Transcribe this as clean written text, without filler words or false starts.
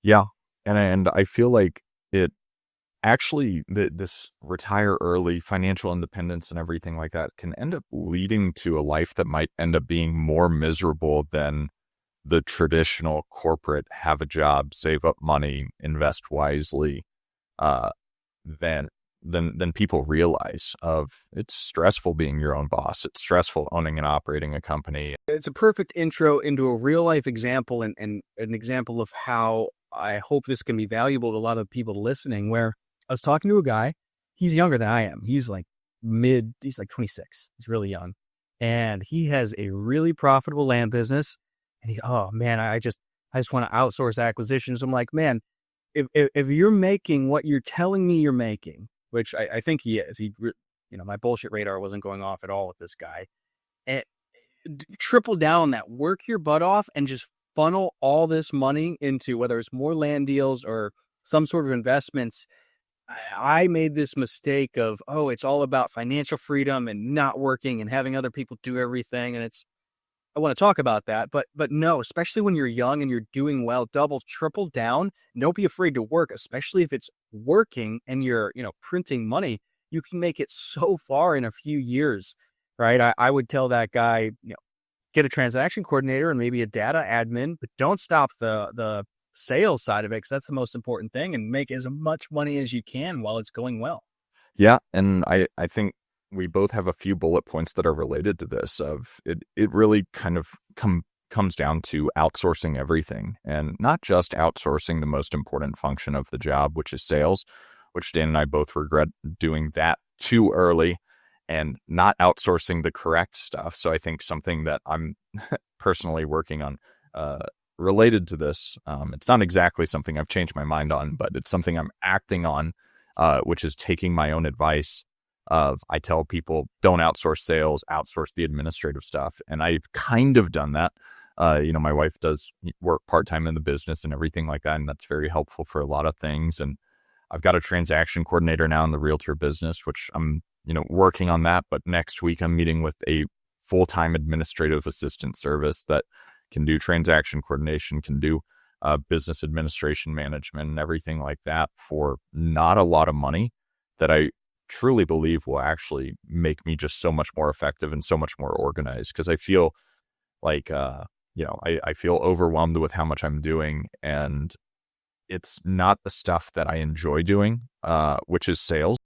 Yeah. And I feel like it actually, this retire early, financial independence and everything like that can end up leading to a life that might end up being more miserable than the traditional corporate have a job, save up money, invest wisely, uh, than than people realize. Of it's stressful being your own boss. It's stressful owning and operating a company. It's a perfect intro into a real life example and an example of how I hope this can be valuable to a lot of people listening. Where I was talking to a guy, he's younger than I am. He's like 26. He's really young. And he has a really profitable land business. And oh man, I just want to outsource acquisitions. I'm like, man, if you're making what you're telling me you're making, which I think he is, my bullshit radar wasn't going off at all with this guy. And triple down on that, work your butt off and just funnel all this money into whether it's more land deals or some sort of investments. I made this mistake of, oh, it's all about financial freedom and not working and having other people do everything. And I want to talk about that, but no, especially when you're young and you're doing well, double, triple down. Don't be afraid to work, especially if it's working and you're, printing money. You can make it so far in a few years, right? I would tell that guy, get a transaction coordinator and maybe a data admin, but don't stop the sales side of it because that's the most important thing, and make as much money as you can while it's going well. Yeah, and I think we both have a few bullet points that are related to this. Of it really kind of comes down to outsourcing everything, and not just outsourcing the most important function of the job, which is sales, which Dan and I both regret doing that too early and not outsourcing the correct stuff. So I think something that I'm personally working on related to this, it's not exactly something I've changed my mind on, but it's something I'm acting on, which is taking my own advice. I tell people, don't outsource sales, outsource the administrative stuff. And I've kind of done that. My wife does work part-time in the business and everything like that. And that's very helpful for a lot of things. And I've got a transaction coordinator now in the realtor business, which I'm, working on that. But next week I'm meeting with a full-time administrative assistant service that can do transaction coordination, can do business administration management and everything like that for not a lot of money, that I truly believe will actually make me just so much more effective and so much more organized. Because I feel like, I feel overwhelmed with how much I'm doing, and it's not the stuff that I enjoy doing, which is sales.